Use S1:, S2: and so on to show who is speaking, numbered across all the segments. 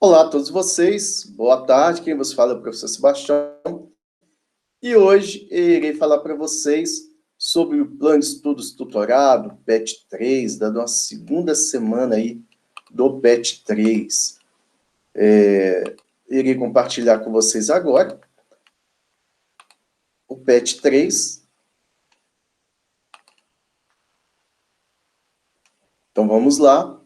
S1: Olá a todos vocês, boa tarde, quem vos fala é o professor Sebastião, e hoje irei falar para vocês sobre o Plano de Estudos Tutorado, PET 3, da nossa segunda semana aí do PET 3. Irei compartilhar com vocês agora o PET 3. Então vamos lá.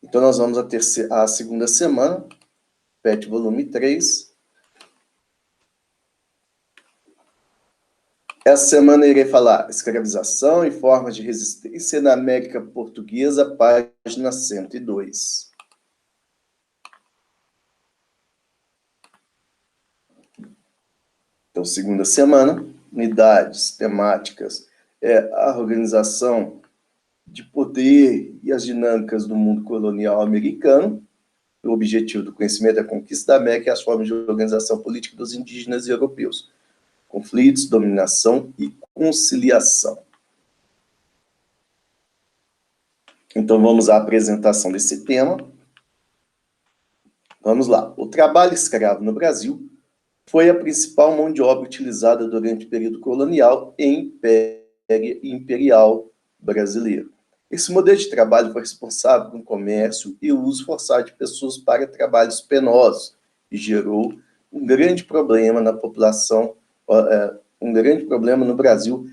S1: Então nós vamos à segunda semana, PET volume 3. Essa semana eu irei falar escravização e formas de resistência na América Portuguesa, página 102. Então, segunda semana, unidades temáticas, a organização de poder e as dinâmicas do mundo colonial americano. O objetivo do conhecimento é a conquista da América e as formas de organização política dos indígenas e europeus. Conflitos, dominação e conciliação. Então, vamos à apresentação desse tema. Vamos lá. O trabalho escravo no Brasil foi a principal mão de obra utilizada durante o período colonial e imperial brasileiro. Esse modelo de trabalho foi responsável pelo comércio e o uso forçado de pessoas para trabalhos penosos e gerou um grande problema na população, um grande problema no Brasil,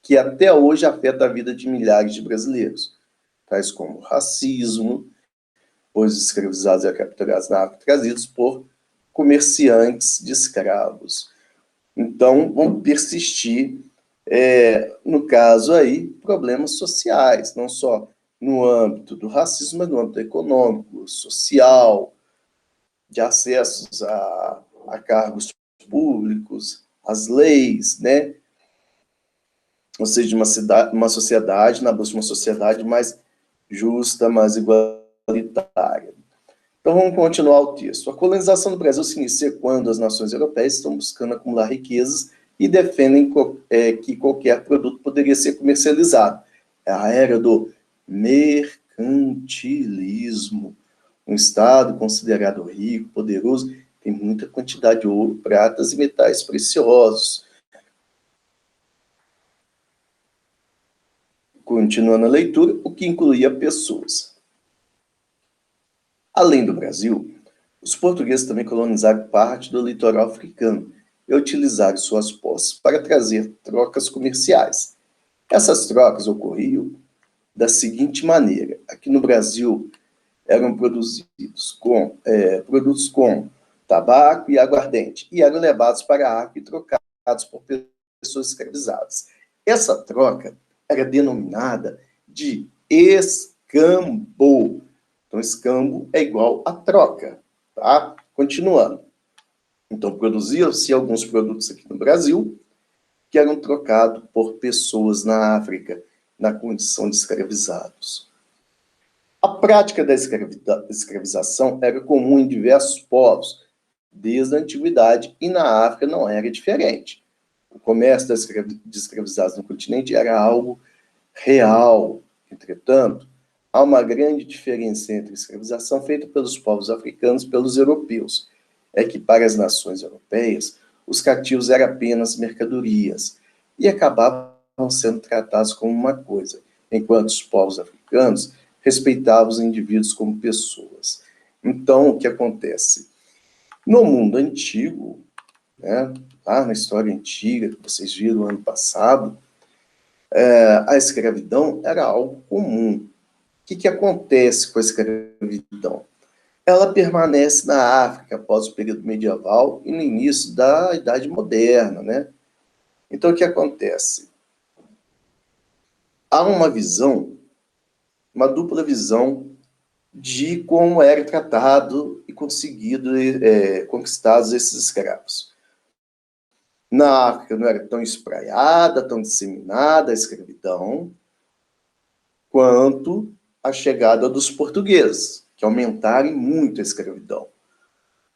S1: que até hoje afeta a vida de milhares de brasileiros, tais como racismo, pois os escravizados eram capturados na África, trazidos por comerciantes de escravos. Então, vão persistir, no caso aí, problemas sociais, não só no âmbito do racismo, mas no âmbito econômico, social, de acessos a cargos públicos, as leis, né? Ou seja, uma sociedade, na busca de uma sociedade mais justa, mais igualitária. Então, vamos continuar o texto. A colonização do Brasil se inicia quando as nações europeias estão buscando acumular riquezas e defendem que qualquer produto poderia ser comercializado. É a era do mercantilismo. Um Estado considerado rico, poderoso, tem muita quantidade de ouro, pratas e metais preciosos. Continuando a leitura, o que incluía pessoas. Além do Brasil, os portugueses também colonizaram parte do litoral africano e utilizaram suas posses para trazer trocas comerciais. Essas trocas ocorriam da seguinte maneira. Aqui no Brasil eram produzidos produtos com tabaco e aguardente e eram levados para a África e trocados por pessoas escravizadas. Essa troca era denominada de escambo. Então, escambo é igual a troca, tá? Continuando. Então, produziam-se alguns produtos aqui no Brasil que eram trocados por pessoas na África, na condição de escravizados. A prática da escravização era comum em diversos povos, desde a antiguidade, e na África não era diferente. O comércio de escravizados no continente era algo real. Entretanto, há uma grande diferença entre a escravização feita pelos povos africanos e pelos europeus. É que para as nações europeias, os cativos eram apenas mercadorias e acabavam sendo tratados como uma coisa, enquanto os povos africanos respeitavam os indivíduos como pessoas. Então, o que acontece? No mundo antigo, né, lá na história antiga, que vocês viram ano passado, a escravidão era algo comum. O que acontece com a escravidão? Ela permanece na África após o período medieval e no início da Idade Moderna, né? Então, o que acontece? Há uma visão, uma dupla visão de como era tratado e conquistados esses escravos. Na África não era tão espraiada, tão disseminada a escravidão, quanto a chegada dos portugueses, que aumentaram muito a escravidão.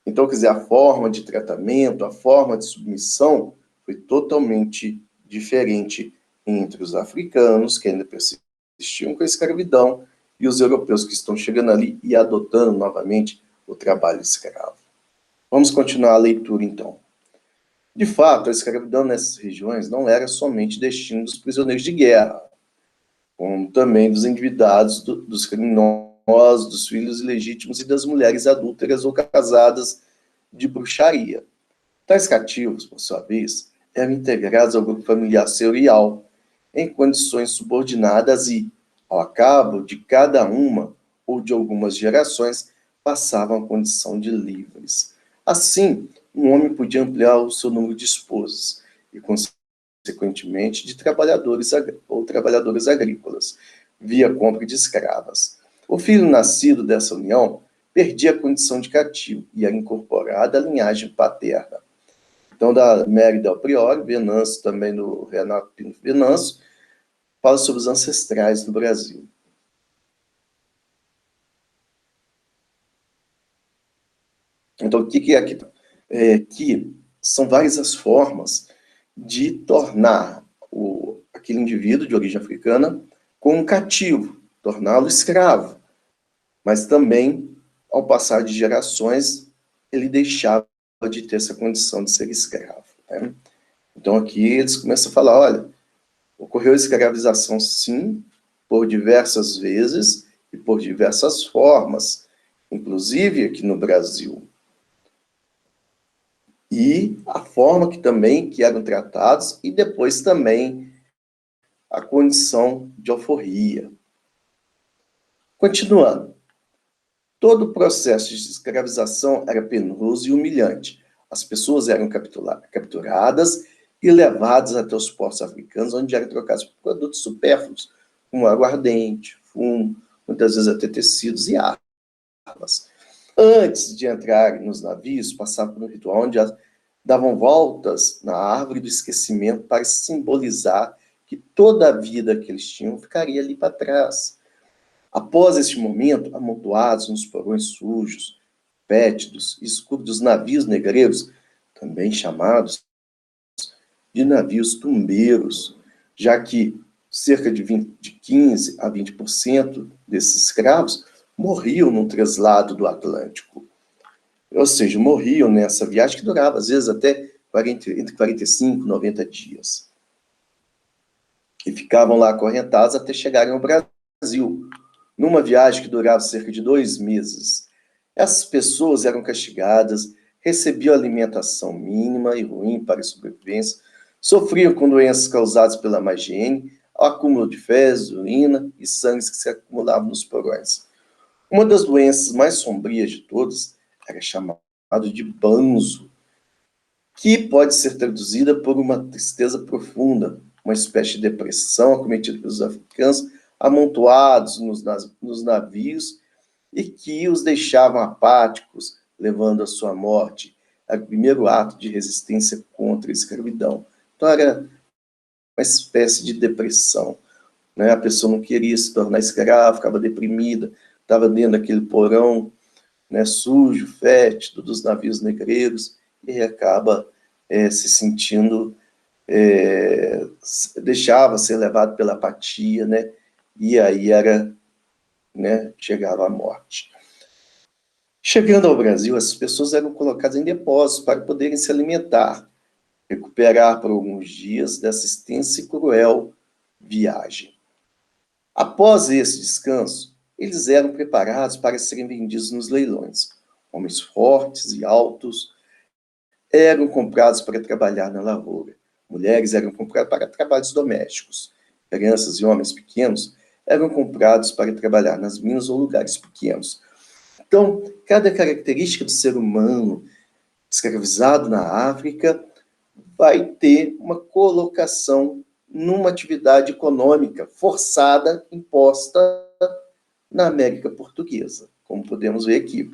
S1: Então, quer dizer, a forma de tratamento, a forma de submissão foi totalmente diferente entre os africanos, que ainda persistiam com a escravidão, e os europeus que estão chegando ali e adotando novamente o trabalho escravo. Vamos continuar a leitura, então. De fato, a escravidão nessas regiões não era somente destino dos prisioneiros de guerra, como também dos endividados, dos criminosos, dos filhos ilegítimos e das mulheres adúlteras ou casadas de bruxaria. Tais cativos, por sua vez, eram integrados ao grupo familiar senhorial, em condições subordinadas e, ao cabo de cada uma ou de algumas gerações, passavam a condição de livres. Assim, um homem podia ampliar o seu número de esposas e, consequentemente, de trabalhadores ou trabalhadoras agrícolas, via compra de escravas. O filho nascido dessa união perdia a condição de cativo e era incorporado à linhagem paterna. Então, da Mary Del Priore, Venâncio, também do Renato Pinto Venâncio, fala sobre os ancestrais no Brasil. Então, o que é aqui? Que são várias as formas de tornar aquele indivíduo de origem africana como um cativo, torná-lo escravo. Mas também, ao passar de gerações, ele deixava de ter essa condição de ser escravo. Né? Então, aqui eles começam a falar, olha, ocorreu escravização, sim, por diversas vezes e por diversas formas, inclusive aqui no Brasil. E a forma que eram tratados e depois também a condição de alforria. Continuando. Todo o processo de escravização era penoso e humilhante. As pessoas eram capturadas e levadas até os portos africanos, onde eram trocados por produtos supérfluos, como aguardente, fumo, muitas vezes até tecidos e armas. Antes de entrarem nos navios, passavam por um ritual onde davam voltas na árvore do esquecimento para simbolizar que toda a vida que eles tinham ficaria ali para trás. Após este momento, amontoados nos porões sujos, fétidos e escuros dos navios negreiros, também chamados de navios tumbeiros, já que cerca de 15% a 20% desses escravos morriam no traslado do Atlântico. Ou seja, morriam nessa viagem que durava, às vezes, até entre 45 e 90 dias. E ficavam lá acorrentados até chegarem ao Brasil, numa viagem que durava cerca de 2 meses. Essas pessoas eram castigadas, recebiam alimentação mínima e ruim para a sobrevivência, sofriam com doenças causadas pela má higiene, acúmulo de fezes, urina e sangue que se acumulavam nos porões. Uma das doenças mais sombrias de todas era chamada de banzo, que pode ser traduzida por uma tristeza profunda, uma espécie de depressão acometida pelos africanos, amontoados nos navios e que os deixavam apáticos, levando à sua morte. Era o primeiro ato de resistência contra a escravidão. Então, era uma espécie de depressão. Né? A pessoa não queria se tornar escrava, ficava deprimida, estava dentro daquele porão, né, sujo, fétido dos navios negreiros, e acaba se sentindo, deixava ser levado pela apatia, né? E aí chegava a morte. Chegando ao Brasil, as pessoas eram colocadas em depósitos para poderem se alimentar, recuperar por alguns dias dessa extensa e cruel viagem. Após esse descanso, eles eram preparados para serem vendidos nos leilões. Homens fortes e altos eram comprados para trabalhar na lavoura. Mulheres eram compradas para trabalhos domésticos. Crianças e homens pequenos eram comprados para trabalhar nas minas ou lugares pequenos. Então, cada característica do ser humano escravizado na África vai ter uma colocação numa atividade econômica forçada, imposta na América Portuguesa, como podemos ver aqui.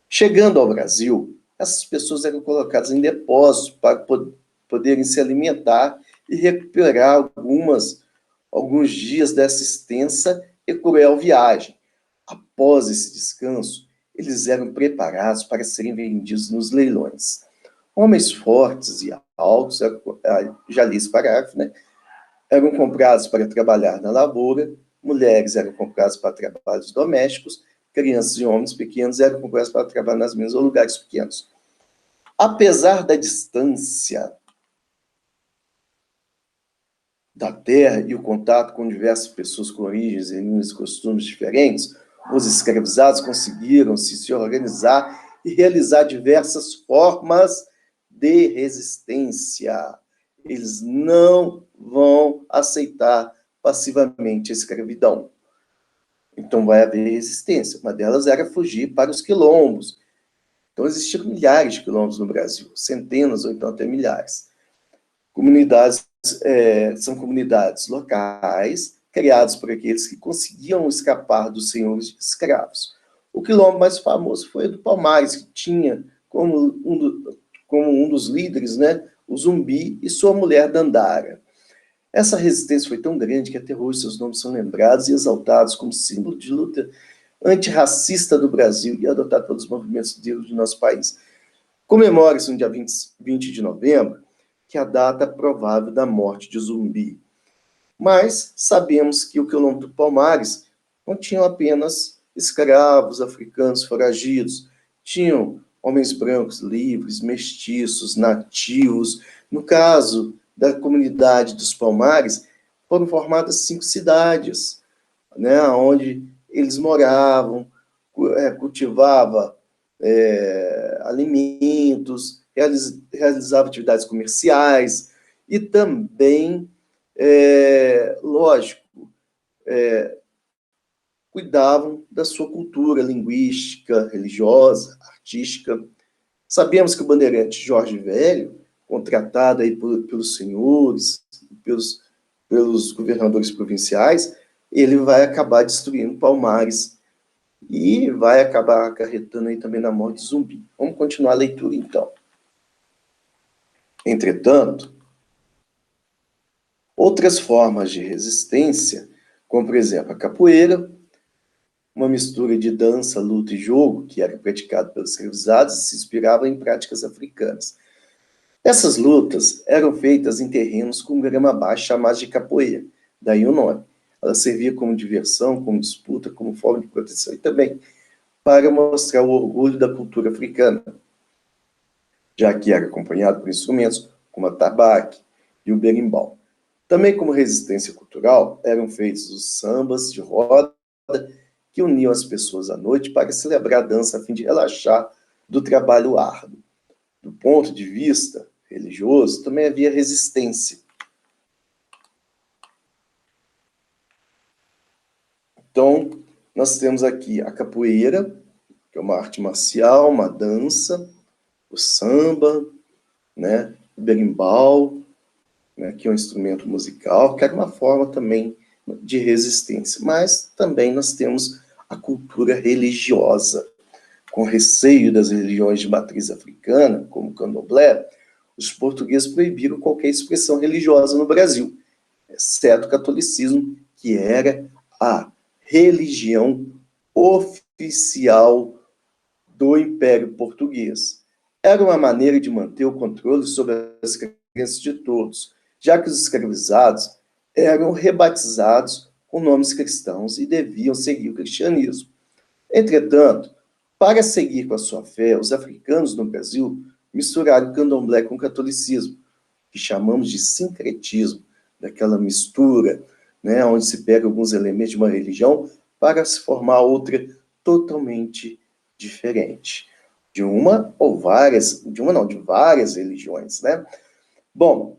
S1: Chegando ao Brasil, essas pessoas eram colocadas em depósitos para poderem se alimentar e recuperar alguns dias dessa extensa e cruel viagem. Após esse descanso, eles eram preparados para serem vendidos nos leilões. Homens fortes e altos, já li esse parágrafo, né? Eram comprados para trabalhar na lavoura, mulheres eram compradas para trabalhos domésticos, crianças e homens pequenos eram comprados para trabalhar nas minas ou lugares pequenos. Apesar da distância da terra e o contato com diversas pessoas com origens, línguas e costumes diferentes, os escravizados conseguiram se organizar e realizar diversas formas de resistência. Eles não vão aceitar passivamente a escravidão. Então vai haver resistência. Uma delas era fugir para os quilombos. Então existiam milhares de quilombos no Brasil, centenas ou então até milhares. Comunidades são comunidades locais, criadas por aqueles que conseguiam escapar dos senhores de escravos. O quilombo mais famoso foi o do Palmares, que tinha como um dos líderes, né, o Zumbi e sua mulher Dandara. Essa resistência foi tão grande que até hoje seus nomes são lembrados e exaltados como símbolo de luta antirracista do Brasil e adotado pelos movimentos negros do nosso país. Comemora-se no dia 20 de novembro, que é a data provável da morte de Zumbi. Mas sabemos que o quilombo do Palmares não tinham apenas escravos africanos foragidos, tinham homens brancos livres, mestiços, nativos. No caso da comunidade dos Palmares, foram formadas 5 cidades, né, onde eles moravam, cultivavam alimentos, realizava atividades comerciais e também, lógico, cuidavam da sua cultura linguística, religiosa, artística. Sabemos que o bandeirante Jorge Velho, contratado aí pelos senhores, pelos governadores provinciais, ele vai acabar destruindo Palmares e vai acabar acarretando aí também na morte de Zumbi. Vamos continuar a leitura, então. Entretanto, outras formas de resistência, como, por exemplo, a capoeira, uma mistura de dança, luta e jogo, que era praticado pelos escravizados e se inspirava em práticas africanas. Essas lutas eram feitas em terrenos com grama baixa, chamados de capoeira, daí o nome. Ela servia como diversão, como disputa, como forma de proteção e também para mostrar o orgulho da cultura africana, já que era acompanhado por instrumentos como a tabaque e o berimbau. Também como resistência cultural, eram feitos os sambas de roda, que uniam as pessoas à noite para celebrar a dança a fim de relaxar do trabalho árduo. Do ponto de vista religioso, também havia resistência. Então, nós temos aqui a capoeira, que é uma arte marcial, uma dança, o samba, né, o berimbau, né, que é um instrumento musical, que era uma forma também de resistência. Mas também nós temos a cultura religiosa. Com receio das religiões de matriz africana, como o candomblé, os portugueses proibiram qualquer expressão religiosa no Brasil, exceto o catolicismo, que era a religião oficial do Império Português. Era uma maneira de manter o controle sobre as crenças de todos, já que os escravizados eram rebatizados com nomes cristãos e deviam seguir o cristianismo. Entretanto, para seguir com a sua fé, os africanos no Brasil misturaram o candomblé com o catolicismo, que chamamos de sincretismo, daquela mistura, né, onde se pega alguns elementos de uma religião para se formar outra totalmente diferente. De várias religiões, né? Bom,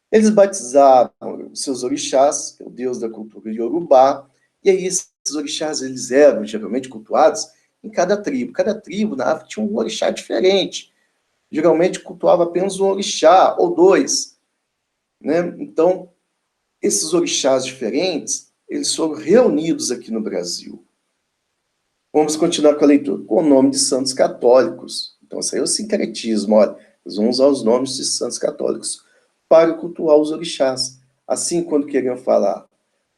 S1: eles batizavam seus orixás, que é o deus da cultura iorubá, e aí esses orixás, eles eram geralmente cultuados em cada tribo. Cada tribo na África tinha um orixá diferente. Geralmente cultuava apenas um orixá ou dois, né? Então, esses orixás diferentes, eles foram reunidos aqui no Brasil. Vamos continuar com a leitura, com o nome de santos católicos. Então, isso aí é o sincretismo, olha. Eles vão usar os nomes de santos católicos para cultuar os orixás. Assim, quando queriam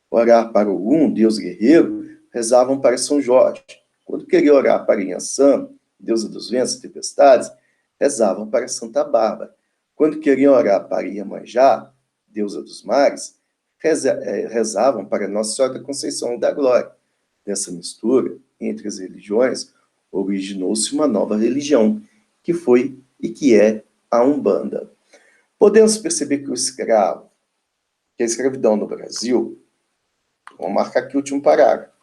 S1: orar para Ogum, Deus guerreiro, rezavam para São Jorge. Quando queriam orar para Inhaçã, deusa dos ventos e tempestades, rezavam para Santa Bárbara. Quando queriam orar para Iemanjá, deusa dos mares, rezavam para Nossa Senhora da Conceição da Glória. Dessa mistura entre as religiões, originou-se uma nova religião, que foi e que é a Umbanda. Podemos perceber que que a escravidão no Brasil, vamos marcar aqui o último parágrafo,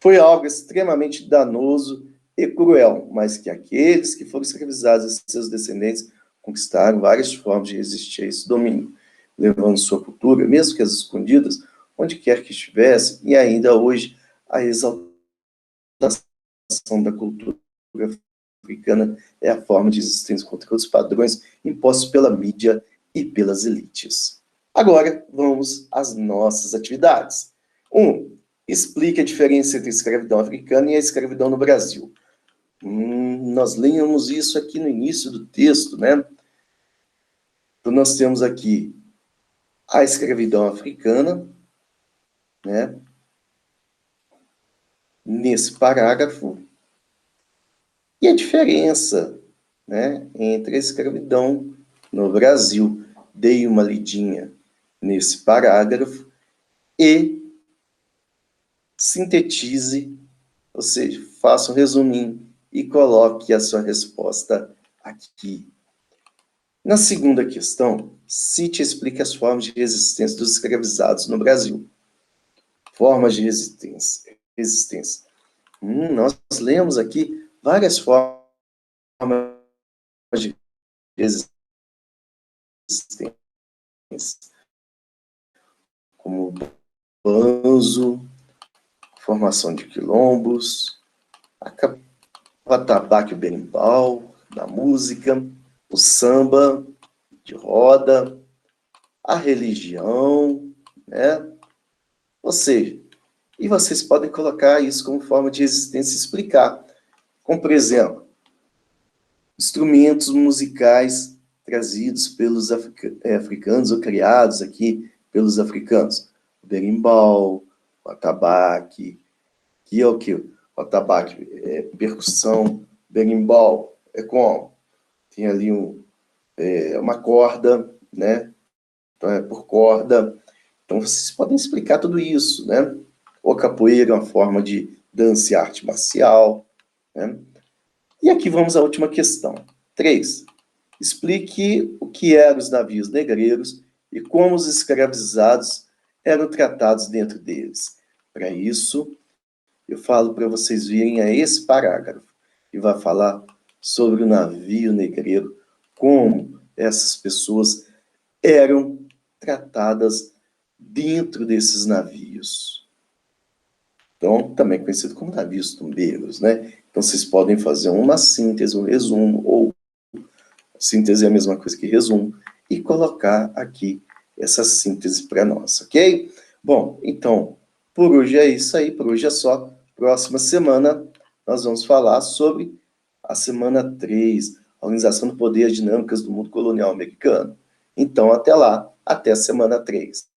S1: foi algo extremamente danoso e cruel, mas que aqueles que foram escravizados e seus descendentes conquistaram várias formas de resistir a esse domínio, levando sua cultura, mesmo que as escondidas, onde quer que estivesse, e ainda hoje a exaltação da cultura africana é a forma de existência contra os padrões impostos pela mídia e pelas elites. Agora, vamos às nossas atividades. 1. Explique a diferença entre a escravidão africana e a escravidão no Brasil. Nós lemos isso aqui no início do texto, né? Então, nós temos aqui a escravidão africana, né? Nesse parágrafo, e a diferença, né, entre a escravidão no Brasil. Dei uma lidinha nesse parágrafo e sintetize, ou seja, faça um resuminho e coloque a sua resposta aqui. Na segunda questão, cite e explique as formas de resistência dos escravizados no Brasil. Formas de resistência. Nós lemos aqui várias formas de resistência, como o banzo, formação de quilombos, o atabaque, o berimbau, da música, o samba de roda, a religião, né? Ou seja, e vocês podem colocar isso como forma de resistência e explicar. Como, por exemplo, instrumentos musicais trazidos pelos africanos ou criados aqui pelos africanos. O berimbau, o atabaque, que é o que? O atabaque é percussão, berimbau é como? Tem ali uma corda, né? Então é por corda. Então vocês podem explicar tudo isso, né? O capoeira é uma forma de dança e arte marcial, né? E aqui vamos à última questão. 3. Explique o que eram os navios negreiros e como os escravizados eram tratados dentro deles. Para isso, eu falo para vocês virem a esse parágrafo, que vai falar sobre o navio negreiro, como essas pessoas eram tratadas dentro desses navios. Então, também conhecido como navios tumbeiros, né? Então, vocês podem fazer uma síntese, um resumo, ou síntese é a mesma coisa que resumo, e colocar aqui essa síntese para nós, ok? Bom, então, por hoje é isso aí, por hoje é só. Próxima semana, nós vamos falar sobre a semana 3, a Organização do Poder e as Dinâmicas do Mundo Colonial Americano. Então, até lá, até a semana 3.